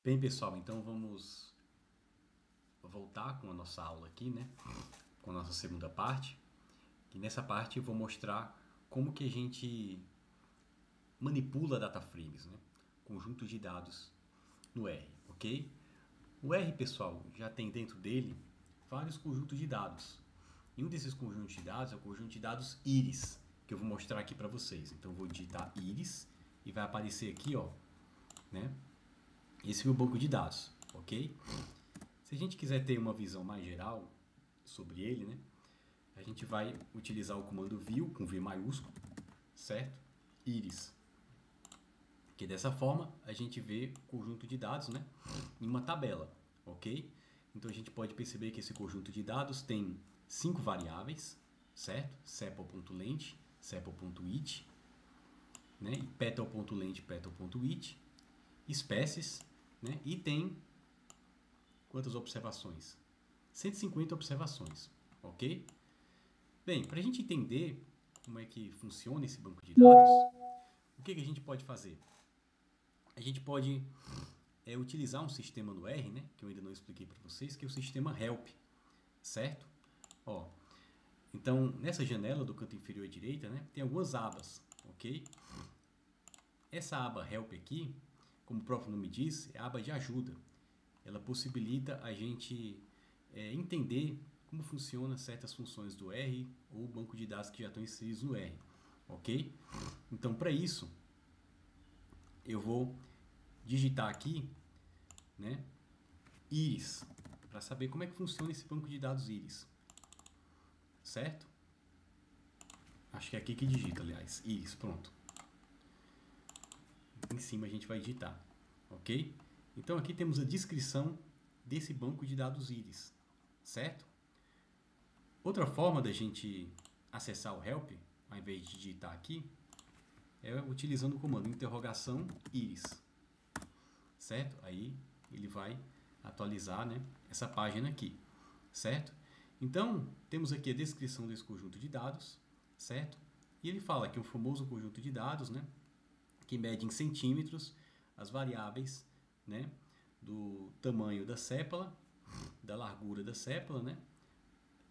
Bem, pessoal, então vamos voltar com a nossa aula aqui, né? Com a nossa segunda parte. E nessa parte eu vou mostrar como que a gente manipula data frames, né? Conjunto de dados no R, ok? O R, pessoal, já tem dentro dele vários conjuntos de dados. E um desses conjuntos de dados é o conjunto de dados íris, que eu vou mostrar aqui para vocês. Então eu vou digitar íris e vai aparecer aqui, ó, né? Esse é o banco de dados, ok? Se a gente quiser ter uma visão mais geral sobre ele, né, a gente vai utilizar o comando view com V maiúsculo, certo? Íris. Que dessa forma a gente vê o conjunto de dados, né, em uma tabela, ok? Então a gente pode perceber que esse conjunto de dados tem 5 variáveis, certo? sepal.length, sepal.width, né, e petal.length, petal.width, espécies, né, e tem quantas observações? 150 observações, ok? Bem, para a gente entender como é que funciona esse banco de dados, o que a gente pode fazer? A gente pode utilizar um sistema no R, né, que eu ainda não expliquei para vocês, que é o sistema help, certo? Ó, então, nessa janela do canto inferior à direita, né, tem algumas abas, ok? Essa aba help aqui, como o próprio nome diz, é a aba de ajuda. Ela possibilita a gente entender como funcionam certas funções do R ou banco de dados que já estão inseridos no R, ok? Então, para isso, eu vou digitar aqui, né, íris, para saber como é que funciona esse banco de dados íris, certo? Acho que é aqui que digita, aliás, íris, pronto. Em cima a gente vai digitar, ok? Então, aqui temos a descrição desse banco de dados íris, certo? Outra forma da gente acessar o help, ao invés de digitar aqui, é utilizando o comando interrogação íris, certo? Aí ele vai atualizar, né, essa página aqui, certo? Então, temos aqui a descrição desse conjunto de dados, certo? E ele fala que é um famoso conjunto de dados, né, que mede em centímetros as variáveis, né, do tamanho da sépala, da largura da sépala, né,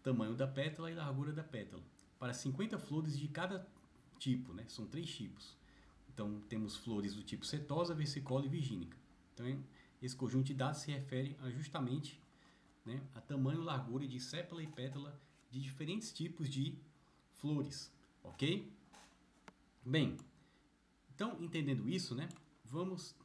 tamanho da pétala e largura da pétala, para 50 flores de cada tipo, né? São 3 tipos. Então, temos flores do tipo setosa, versicola e virgínica. Então, esse conjunto de dados se refere justamente, né, a tamanho e largura de sépala e pétala de diferentes tipos de flores, ok? Bem, então, entendendo isso, né, vamos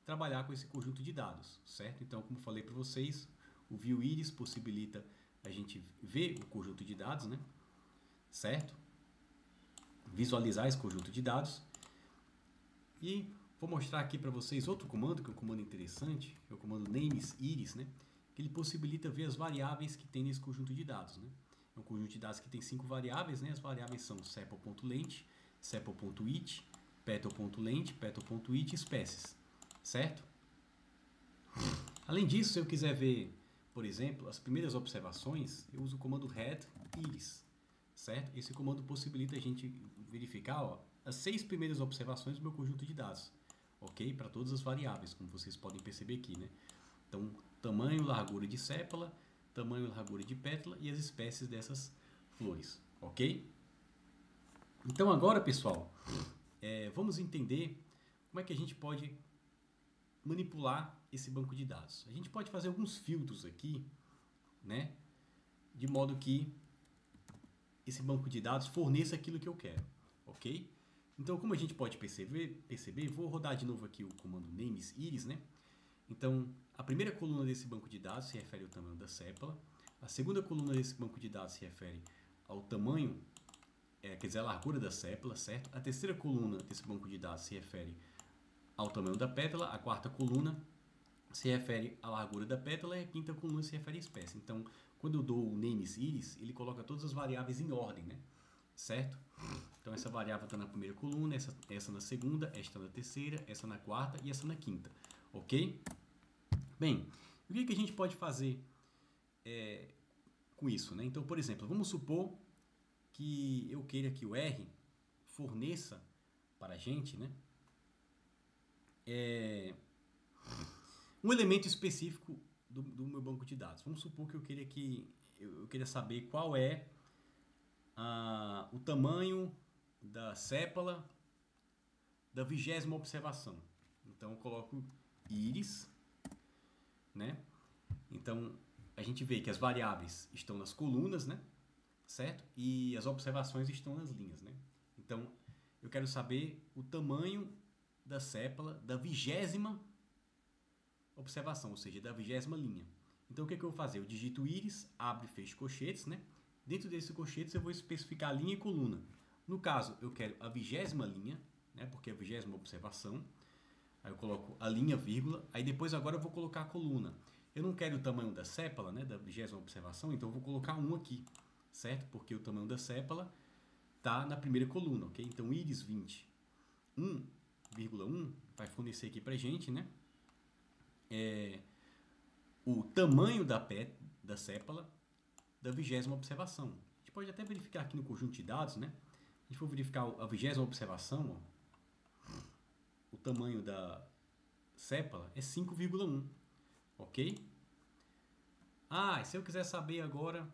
trabalhar com esse conjunto de dados, certo? Então, como falei para vocês, o ViewIris possibilita a gente ver o conjunto de dados, né? Certo? Visualizar esse conjunto de dados. E vou mostrar aqui para vocês outro comando, que é um comando interessante, que é o comando namesIris, né? Que ele possibilita ver as variáveis que tem nesse conjunto de dados, né? É um conjunto de dados que tem 5 variáveis, né? As variáveis são sepal.length, sepal.width, petal.length, petal.width e espécies, certo? Além disso, se eu quiser ver, por exemplo, as primeiras observações, eu uso o comando readIris, certo? Esse comando possibilita a gente verificar, ó, as 6 primeiras observações do meu conjunto de dados, ok? Para todas as variáveis, como vocês podem perceber aqui, né? Então, tamanho, largura de sépala, tamanho, largura de pétala e as espécies dessas flores, ok? Então agora, pessoal, vamos entender como é que a gente pode manipular esse banco de dados. A gente pode fazer alguns filtros aqui, né, de modo que esse banco de dados forneça aquilo que eu quero, ok? Então, como a gente pode perceber, vou rodar de novo aqui o comando namesIris, né? Então, a primeira coluna desse banco de dados se refere ao tamanho da sépala, a segunda coluna desse banco de dados se refere ao tamanho, quer dizer, a largura da sépala, certo? A terceira coluna desse banco de dados se refere ao tamanho da pétala, a quarta coluna se refere à largura da pétala e a quinta coluna se refere à espécie. Então, quando eu dou o namesIris, ele coloca todas as variáveis em ordem, né? Certo? Então, essa variável está na primeira coluna, essa na segunda, esta na terceira, essa na quarta e essa na quinta. Ok? Bem, o que a gente pode fazer com isso, né? Então, por exemplo, vamos supor que eu queira que o R forneça para a gente, né, um elemento específico do meu banco de dados. Vamos supor que eu queria saber qual é o tamanho da sépala da 20ª observação. Então eu coloco íris, né? Então a gente vê que as variáveis estão nas colunas, né? Certo? E as observações estão nas linhas, né? Então eu quero saber o tamanho da sépala da 20ª observação, ou seja, da 20ª linha. Então o que eu vou fazer? Eu digito íris, abro e fecho colchetes, né? Dentro desses colchetes eu vou especificar linha e coluna. No caso, eu quero a 20ª linha, né? Porque é a 20ª observação. Aí eu coloco a linha, vírgula. Aí depois agora eu vou colocar a coluna. Eu não quero o tamanho da sépala, né? Da 20ª observação, então eu vou colocar 1 aqui, certo? Porque o tamanho da sépala está na primeira coluna, ok? Então íris 20, 1,1 vai fornecer aqui pra gente, né? O tamanho da sépala da 20ª observação. A gente pode até verificar aqui no conjunto de dados, né? A gente for verificar a 20ª observação, ó, o tamanho da sépala é 5,1, ok? Se eu quiser saber agora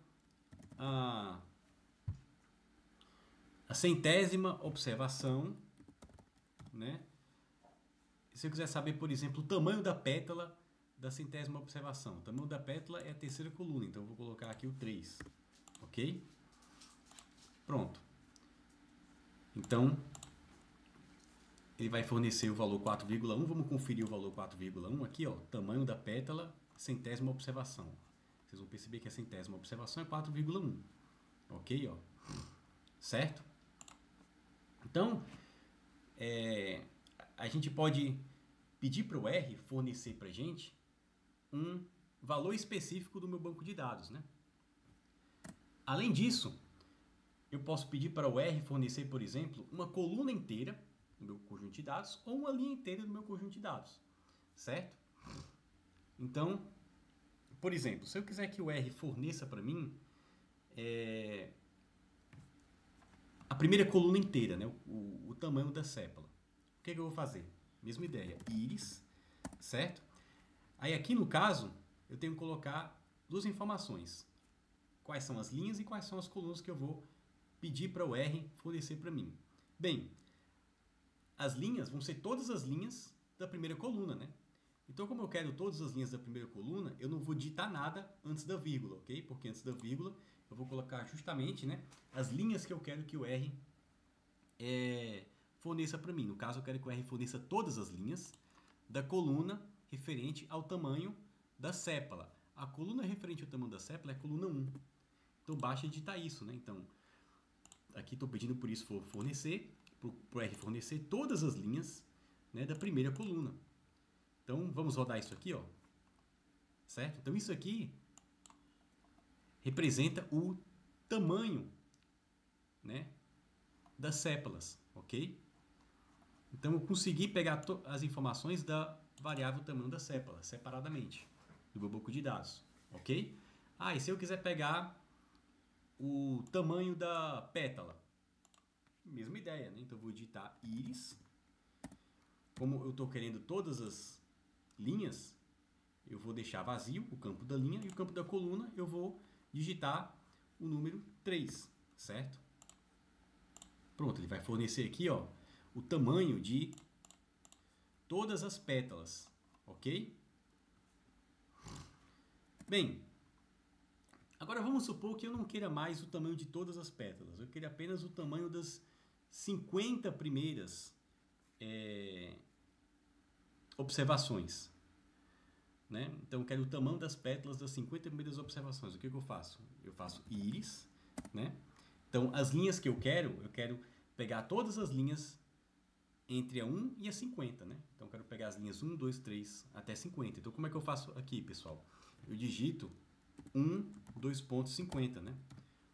a 100ª observação, né? Se eu quiser saber, por exemplo, o tamanho da pétala da 100ª observação. O tamanho da pétala é a terceira coluna, então eu vou colocar aqui o 3, ok? Pronto. Então, ele vai fornecer o valor 4,1. Vamos conferir o valor 4,1 aqui, ó. Tamanho da pétala, 100ª observação. Vocês vão perceber que a 100ª observação é 4,1. Ok, ó. Certo? Então, a gente pode pedir para o R fornecer para a gente um valor específico do meu banco de dados, né? Além disso, eu posso pedir para o R fornecer, por exemplo, uma coluna inteira do meu conjunto de dados ou uma linha inteira do meu conjunto de dados, certo? Então, por exemplo, se eu quiser que o R forneça para mim a primeira coluna inteira, né? O tamanho da sépala, o que eu vou fazer? Mesma ideia, íris, certo? Aí aqui no caso, eu tenho que colocar duas informações. Quais são as linhas e quais são as colunas que eu vou pedir para o R fornecer para mim. Bem, as linhas vão ser todas as linhas da primeira coluna, né? Então, como eu quero todas as linhas da primeira coluna, eu não vou digitar nada antes da vírgula, ok? Porque antes da vírgula eu vou colocar justamente, né, as linhas que eu quero que o R forneça para mim. No caso, eu quero que o R forneça todas as linhas da coluna referente ao tamanho da sépala. A coluna referente ao tamanho da sépala é a coluna 1. Então, basta digitar isso, né? Então, aqui estou pedindo por isso fornecer, para o R fornecer todas as linhas, né, da primeira coluna. Então, vamos rodar isso aqui, ó. Certo? Então, isso aqui representa o tamanho, né, das sépalas, ok? Então, eu consegui pegar as informações da variável tamanho da sépala, separadamente, do meu banco de dados, ok? E se eu quiser pegar o tamanho da pétala, mesma ideia, né? Então, eu vou digitar íris. Como eu estou querendo todas as linhas, eu vou deixar vazio o campo da linha e o campo da coluna eu vou digitar o número 3, certo? Pronto, ele vai fornecer aqui, ó, o tamanho de todas as pétalas, ok? Bem, agora vamos supor que eu não queira mais o tamanho de todas as pétalas, eu queira apenas o tamanho das 50 primeiras observações, né? Então eu quero o tamanho das pétalas das 50 primeiras observações. O que eu faço? Eu faço íris, né? Então as linhas que eu quero pegar todas as linhas entre a 1 e a 50, né? Então eu quero pegar as linhas 1, 2, 3 até 50. Então como é que eu faço aqui, pessoal? Eu digito 1, 2.50, né?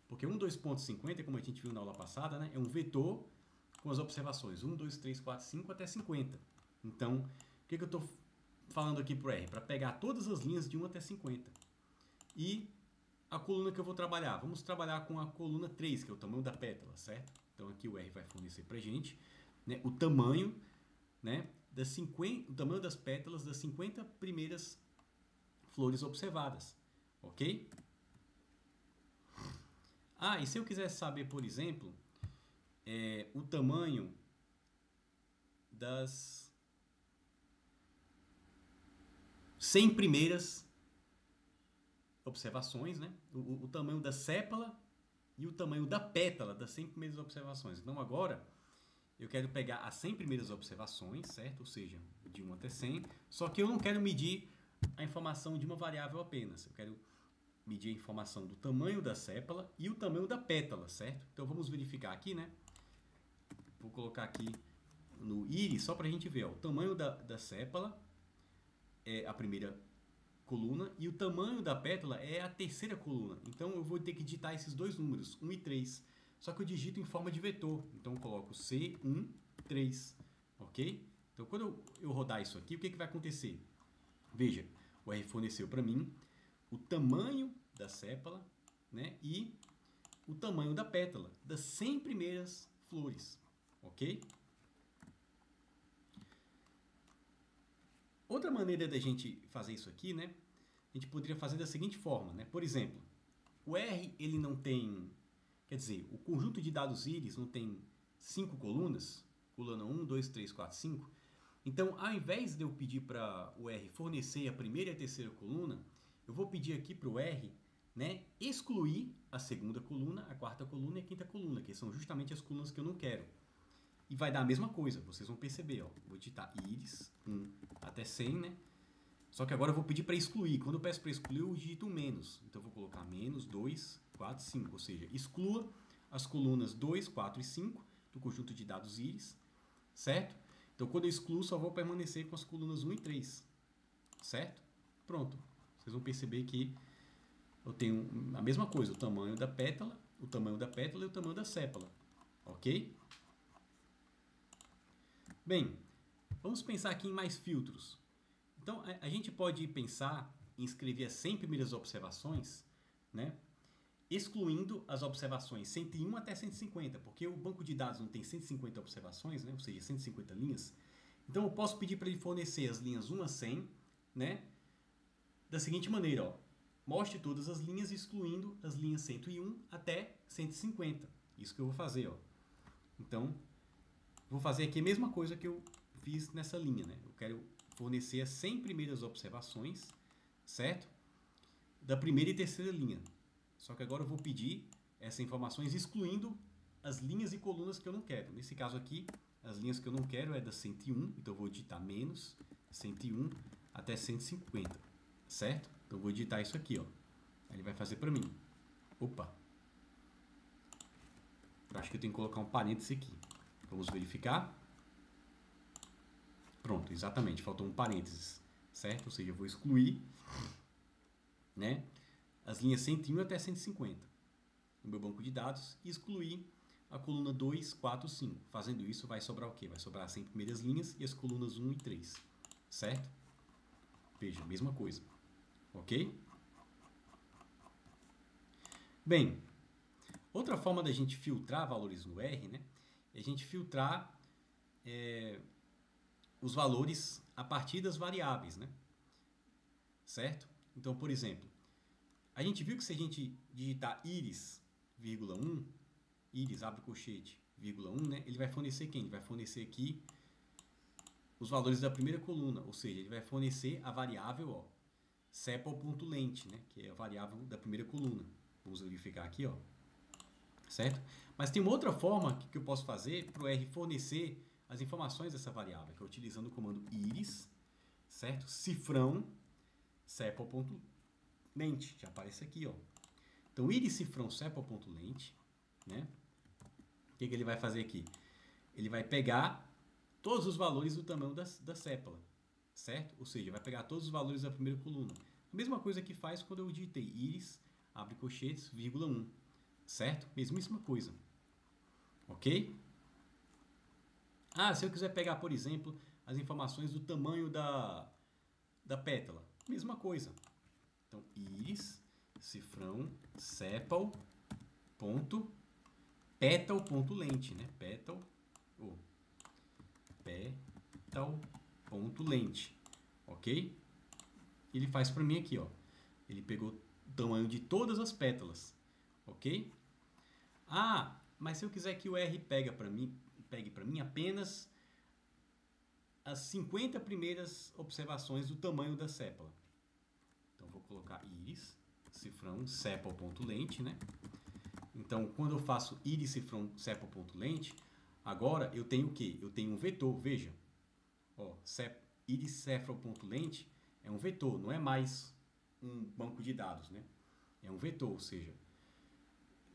Porque 1, 2.50, como a gente viu na aula passada, né, é um vetor com as observações 1, 2, 3, 4, 5 até 50. Então, o que eu estou falando aqui para o R? Para pegar todas as linhas de 1 até 50. E a coluna que eu vou trabalhar? Vamos trabalhar com a coluna 3, que é o tamanho da pétala, certo? Então, aqui o R vai fornecer para a gente, né, o tamanho, né, o tamanho das pétalas das 50 primeiras flores observadas, ok? Ah, e se eu quisesse saber, por exemplo, o tamanho das 100 primeiras observações, né? O tamanho da sépala e o tamanho da pétala das 100 primeiras observações. Então agora eu quero pegar as 100 primeiras observações, certo? Ou seja, de 1 até 100, só que eu não quero medir a informação de uma variável apenas. Eu quero medir a informação do tamanho da sépala e o tamanho da pétala, certo? Então vamos verificar aqui, né? Vou colocar aqui no íris só para a gente ver, ó, o tamanho da sépala é a primeira coluna e o tamanho da pétala é a terceira coluna. Então eu vou ter que digitar esses dois números, 1 e 3. Só que eu digito em forma de vetor. Então eu coloco C1, 3, ok? Então quando eu rodar isso aqui, o que vai acontecer? Veja, o R forneceu para mim o tamanho da sépala, né, e o tamanho da pétala das 100 primeiras flores, ok? Outra maneira da gente fazer isso aqui, né, a gente poderia fazer da seguinte forma, né? Por exemplo, o R ele não tem, quer dizer, o conjunto de dados íris não tem 5 colunas, coluna 1, 2, 3, 4, 5. Então, ao invés de eu pedir para o R fornecer a primeira e a terceira coluna, eu vou pedir aqui para o R, né, excluir a segunda coluna, a quarta coluna e a quinta coluna, que são justamente as colunas que eu não quero. E vai dar a mesma coisa, vocês vão perceber. Ó, vou digitar íris 1 até 100, né? Só que agora eu vou pedir para excluir. Quando eu peço para excluir, eu digito menos. Então eu vou colocar menos 2, 4, 5. Ou seja, exclua as colunas 2, 4 e 5 do conjunto de dados íris, certo? Então, quando eu excluo, só vou permanecer com as colunas 1 e 3, certo? Pronto. Vocês vão perceber que eu tenho a mesma coisa, o tamanho da pétala e o tamanho da sépala, ok? Bem, vamos pensar aqui em mais filtros. Então, a gente pode pensar em escrever as 100 primeiras observações, né? Excluindo as observações 101 até 150, porque o banco de dados não tem 150 observações, né? Ou seja, 150 linhas. Então eu posso pedir para ele fornecer as linhas 1 a 100, né? Da seguinte maneira, ó, mostre todas as linhas excluindo as linhas 101 até 150. Isso que eu vou fazer, ó. Então, vou fazer aqui a mesma coisa que eu fiz nessa linha, né? Eu quero fornecer as 100 primeiras observações, certo? Da primeira e terceira linha. Só que agora eu vou pedir essas informações excluindo as linhas e colunas que eu não quero. Nesse caso aqui, as linhas que eu não quero é da 101, então eu vou digitar menos 101 até 150, certo? Então eu vou digitar isso aqui, ó. Aí ele vai fazer para mim. Opa! Eu acho que eu tenho que colocar um parêntese aqui. Vamos verificar. Pronto, exatamente, faltou um parênteses, certo? Ou seja, eu vou excluir, né, as linhas 101 até 150 no meu banco de dados e excluir a coluna 2, 4, 5. Fazendo isso, vai sobrar o quê? Vai sobrar as 100 primeiras linhas e as colunas 1 e 3, certo? Veja, mesma coisa, ok? Bem, outra forma da gente filtrar valores no R, né, é a gente filtrar os valores a partir das variáveis, né? Certo? Então, por exemplo, a gente viu que se a gente digitar íris, vírgula 1, íris, abre colchete, vírgula 1, né? Ele vai fornecer quem? Ele vai fornecer aqui os valores da primeira coluna, ou seja, ele vai fornecer a variável, ó, sepal.length, né? Que é a variável da primeira coluna. Vamos verificar aqui, ó. Certo? Mas tem uma outra forma que eu posso fazer para o R fornecer as informações dessa variável, que é utilizando o comando íris, certo? Cifrão, sepal.length, já aparece aqui, ó. Então, íris cifrão sepal.length, né? O que ele vai fazer aqui? Ele vai pegar todos os valores do tamanho da sépala, certo? Ou seja, vai pegar todos os valores da primeira coluna. A mesma coisa que faz quando eu digitei íris, abre colchetes, vírgula 1, certo? Mesmíssima coisa, ok? Ah, se eu quiser pegar, por exemplo, as informações do tamanho da pétala, mesma coisa. Então, íris, cifrão, sepal, ponto, petal.length, né? Petal, sepa.lente, ok? Ele faz para mim aqui, ó. Ele pegou o tamanho de todas as pétalas, ok? Ah, mas se eu quiser que o R pegue para mim apenas as 50 primeiras observações do tamanho da sépala. Então, vou colocar íris, cifrão, sepal.lente, né? Então, quando eu faço íris, cifrão, sepal.lente, agora eu tenho o quê? Eu tenho um vetor, veja. Ó, íris, cifrão.lente é um vetor, não é mais um banco de dados, né? É um vetor, ou seja,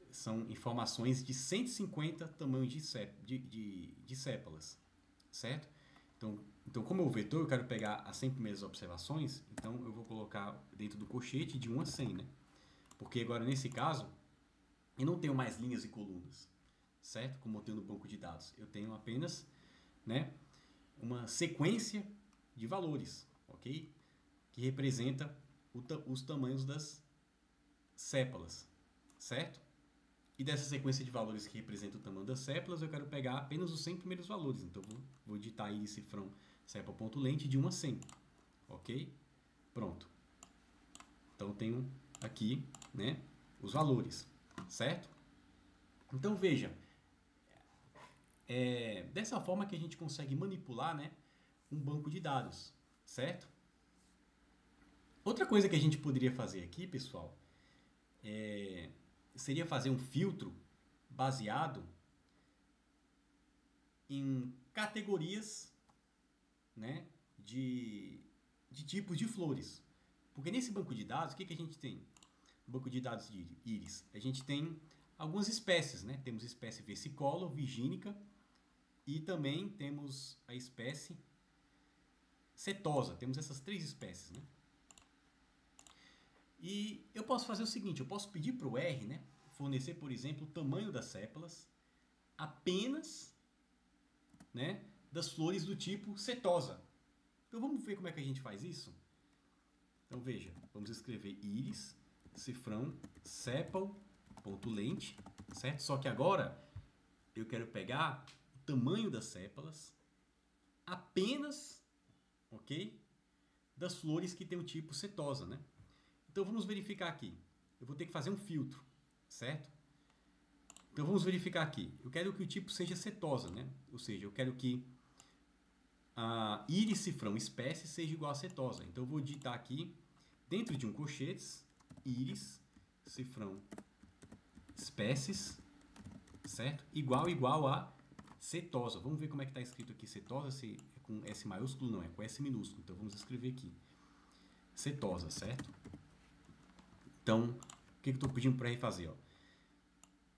são informações de 150 tamanhos de sépalas, certo? Então, como é o vetor, eu quero pegar as 100 primeiras observações, então eu vou colocar dentro do colchete de 1 a 100, né? Porque agora, nesse caso, eu não tenho mais linhas e colunas, certo? Como eu tenho no banco de dados. Eu tenho apenas, né, uma sequência de valores, ok? Que representa os tamanhos das sépalas, certo? E dessa sequência de valores que representa o tamanho das sépalas, eu quero pegar apenas os 100 primeiros valores. Então, vou digitar aí cifrão sepal.lente de 1 a 100. Ok? Pronto. Então, tenho aqui, né, os valores. Certo? Então, veja. Dessa forma que a gente consegue manipular, né, um banco de dados. Certo? Outra coisa que a gente poderia fazer aqui, pessoal, seria fazer um filtro baseado em categorias, né, de tipos de flores. Porque nesse banco de dados, o que a gente tem? No banco de dados de íris, a gente tem algumas espécies, né? Temos a espécie versicolor, virgínica e também temos a espécie setosa. Temos essas 3 espécies, né? E eu posso fazer o seguinte, eu posso pedir para o R, né, fornecer, por exemplo, o tamanho das sépalas apenas, né, das flores do tipo setosa. Então vamos ver como é que a gente faz isso? Então veja, vamos escrever íris, cifrão, sepal.lente, certo? Só que agora eu quero pegar o tamanho das sépalas apenas, ok? Das flores que tem o tipo setosa, né? Então vamos verificar aqui. Eu vou ter que fazer um filtro, certo? Então vamos verificar aqui. Eu quero que o tipo seja setosa, né? Ou seja, eu quero que a íris, cifrão, espécie seja igual a setosa. Então eu vou digitar aqui, dentro de um colchetes, íris, cifrão, espécies, certo? Igual a setosa. Vamos ver como é que está escrito aqui setosa, se é com S maiúsculo, não, é com S minúsculo. Então vamos escrever aqui. Setosa, certo? Então, o que eu estou pedindo para ele fazer? Ó?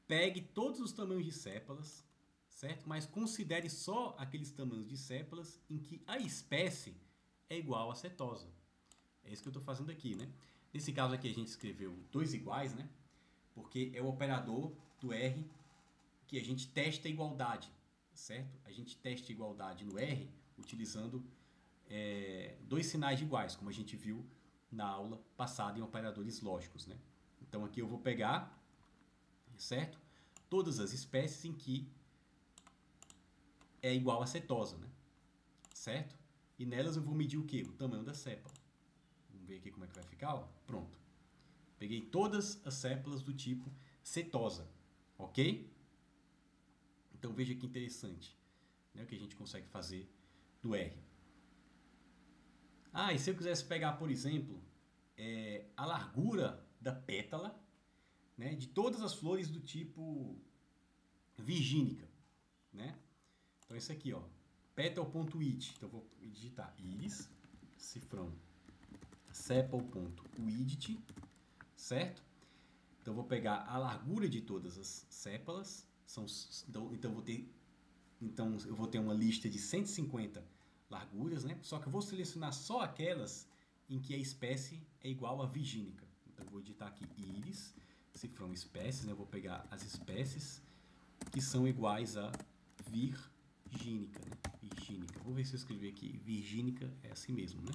Pegue todos os tamanhos de sépalas, certo? Mas considere só aqueles tamanhos de sépalas em que a espécie é igual a setosa. É isso que eu estou fazendo aqui, né? Nesse caso aqui a gente escreveu 2 iguais, né? Porque é o operador do R que a gente testa a igualdade, certo? A gente testa a igualdade no R utilizando 2 sinais de iguais, como a gente viu na aula passada em operadores lógicos, né? Então aqui eu vou pegar, certo? Todas as espécies em que é igual a setosa, né? Certo? E nelas eu vou medir o quê? O tamanho da sépala. Vamos ver aqui como é que vai ficar, ó. Pronto. Peguei todas as sépalas do tipo setosa, ok? Então veja que interessante, né, o que a gente consegue fazer do R. Ah, e se eu quisesse pegar, por exemplo, a largura da pétala, né, de todas as flores do tipo virgínica, né? Então esse aqui, ó, petal.width. Então eu vou digitar íris, cifrão, sepal.width, certo? Então eu vou pegar a largura de todas as sépalas, então eu vou ter uma lista de 150 larguras, né? Só que eu vou selecionar só aquelas em que a espécie é igual a virgínica. Então eu vou digitar aqui íris, cifrão espécies, né? Eu vou pegar as espécies que são iguais a virgínica, né? Virgínica. Vou ver se eu escrever aqui. Virgínica é assim mesmo, né?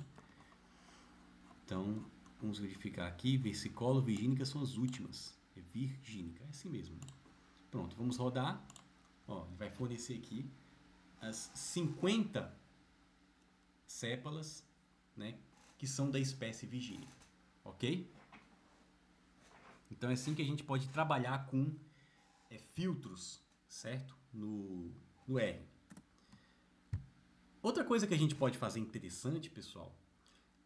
Então, vamos verificar aqui. Versicolor, virgínica são as últimas. É virgínica, é assim mesmo, né? Pronto, vamos rodar. Ó, ele vai fornecer aqui as 50 sépalas, né, que são da espécie Virginia, ok? Então é assim que a gente pode trabalhar com filtros, certo? No R. Outra coisa que a gente pode fazer interessante, pessoal,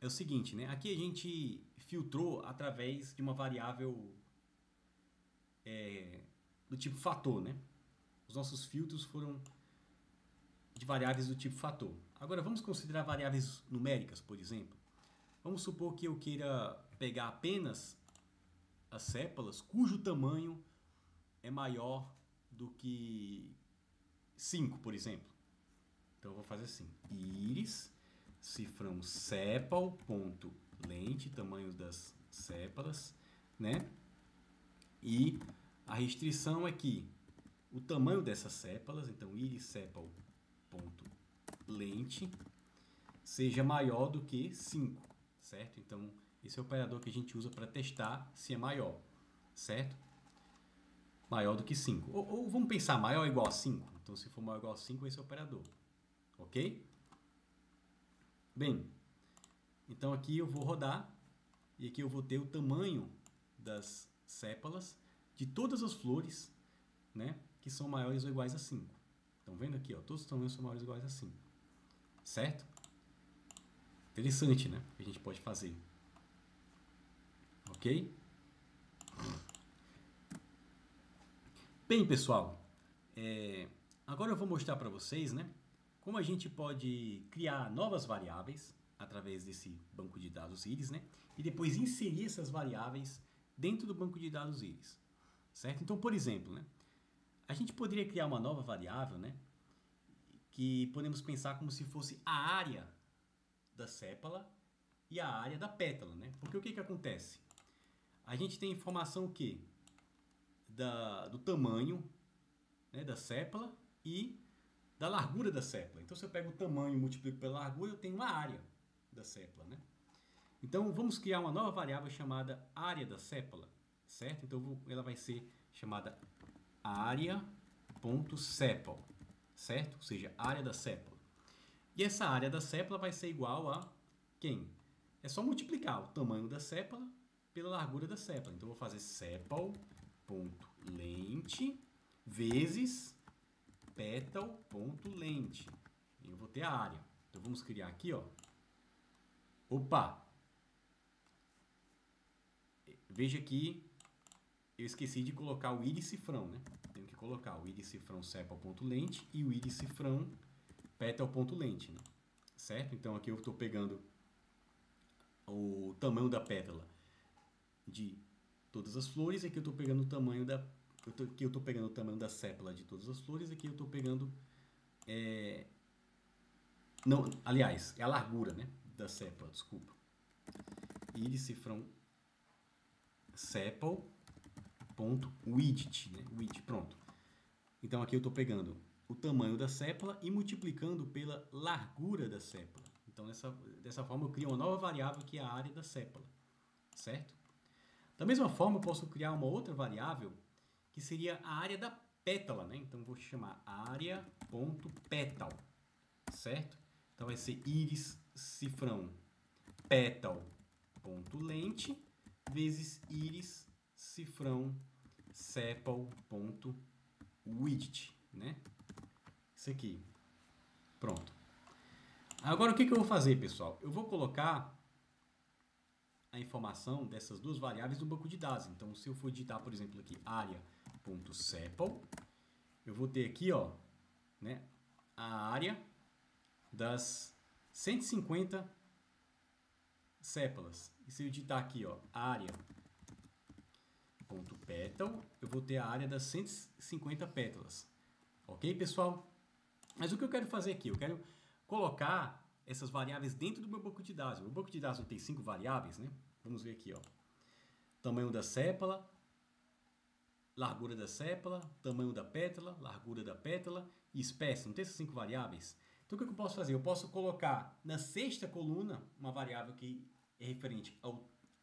é o seguinte, né? Aqui a gente filtrou através de uma variável do tipo fator, né? Os nossos filtros foram de variáveis do tipo fator. Agora vamos considerar variáveis numéricas, por exemplo. Vamos supor que eu queira pegar apenas as sépalas cujo tamanho é maior do que 5, por exemplo. Então eu vou fazer assim: íris, cifrão sepal, ponto lente, tamanho das sépalas, né? E a restrição é que o tamanho dessas sépalas, então íris sepal, ponto lente, seja maior do que 5, certo? Então esse é o operador que a gente usa para testar se é maior, certo? Maior do que 5. Ou vamos pensar, maior ou igual a 5. Então, se for maior ou igual a 5, esse é o operador. Ok? Bem, então aqui eu vou rodar e aqui eu vou ter o tamanho das sépalas de todas as flores, né, que são maiores ou iguais a 5. Estão vendo aqui? Ó, todos os tamanhos são maiores ou iguais a 5. Certo? Interessante, né? Que a gente pode fazer. Ok? Bem, pessoal, agora eu vou mostrar para vocês, né, como a gente pode criar novas variáveis através desse banco de dados íris, né, e depois inserir essas variáveis dentro do banco de dados íris, certo? Então, por exemplo, né, a gente poderia criar uma nova variável, né, que podemos pensar como se fosse a área da sépala e a área da pétala, né? Porque o que acontece? A gente tem informação o quê? Do tamanho, né, da sépala e da largura da sépala. Então, se eu pego o tamanho e multiplico pela largura, eu tenho uma área da sépala, né? Então, vamos criar uma nova variável chamada área da sépala, certo? Então, ela vai ser chamada área.sepal, certo? Ou seja, área da sépala. E essa área da sépala vai ser igual a quem? É só multiplicar o tamanho da sépala pela largura da sépala. Então, eu vou fazer sepal.length vezes petal.length. Eu vou ter a área. Então, vamos criar aqui, ó. Opa! Veja que eu esqueci de colocar o íris cifrão, né? Tenho que colocar o íris cifrão sepal.length e o íris cifrão petal.length, né? Certo? Então, aqui eu estou pegando o tamanho da pétala de todas as flores. Aqui eu estou pegando o tamanho da... Aqui eu estou pegando o tamanho da sépala de todas as flores. Aqui eu estou pegando... Não, aliás, é a largura, né, da sépala, desculpa. Íris cifrão sepal.width, né? Width, pronto. Então aqui eu estou pegando o tamanho da sépala e multiplicando pela largura da sépala. Então dessa forma eu crio uma nova variável que é a área da sépala, certo? Da mesma forma eu posso criar uma outra variável que seria a área da pétala, né? Então eu vou chamar área.petal, certo? Então vai ser íris cifrão petal.length vezes íris cifrão sepal.width, né? Isso aqui. Pronto. Agora o que eu vou fazer, pessoal? Eu vou colocar a informação dessas duas variáveis no banco de dados. Então, se eu for digitar, por exemplo, aqui área.sepal, eu vou ter aqui, ó, né, a área das 150 sépalas. E se eu digitar aqui, ó, área.petal, eu vou ter a área das 150 pétalas. Ok, pessoal? Mas o que eu quero fazer aqui? Eu quero colocar essas variáveis dentro do meu banco de dados. O meu banco de dados não tem 5 variáveis, né? Vamos ver aqui, ó. Tamanho da sépala, largura da sépala, tamanho da pétala, largura da pétala e espécie. Não tem essas 5 variáveis? Então, o que eu posso fazer? Eu posso colocar na sexta coluna uma variável que é referente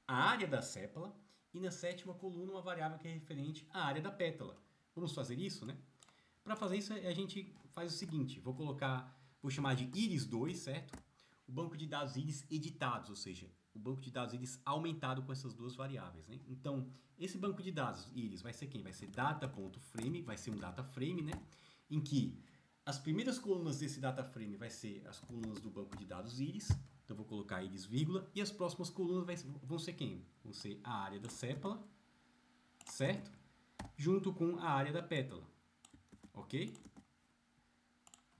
à área da sépala e na sétima coluna uma variável que é referente à área da pétala. Vamos fazer isso, né? Para fazer isso, a gente faz o seguinte. Vou chamar de íris2, certo? o banco de dados íris editados, ou seja, o banco de dados íris aumentado com essas duas variáveis, né? Então, esse banco de dados íris vai ser quem? Vai ser data.frame, vai ser um data frame, né? Em que as primeiras colunas desse data frame vai ser as colunas do banco de dados íris. Então, eu vou colocar íris, vírgula, e as próximas colunas vão ser quem? Vão ser a área da sépala, certo? Junto com a área da pétala, ok?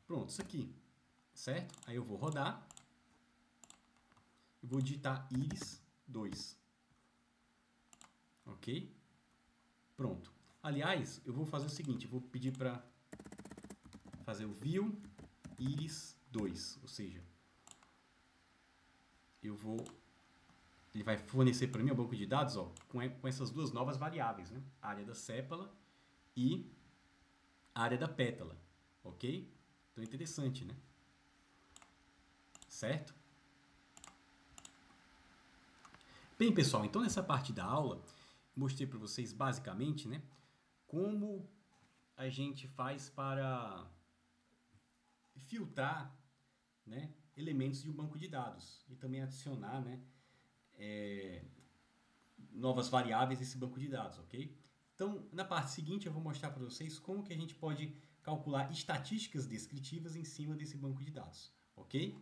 Pronto, isso aqui, certo? Aí eu vou rodar e vou digitar íris 2, ok? Pronto. Aliás, eu vou fazer o seguinte, eu vou pedir para fazer o view íris 2, ou seja, ele vai fornecer para mim o banco de dados, ó, com essas duas novas variáveis, né? A área da sépala e a área da pétala, ok? Então, interessante, né? Certo? Bem, pessoal, então nessa parte da aula, mostrei para vocês basicamente, né, como a gente faz para filtrar, né, elementos de um banco de dados e também adicionar, né, novas variáveis nesse banco de dados, ok? Então, na parte seguinte eu vou mostrar para vocês como que a gente pode calcular estatísticas descritivas em cima desse banco de dados, ok?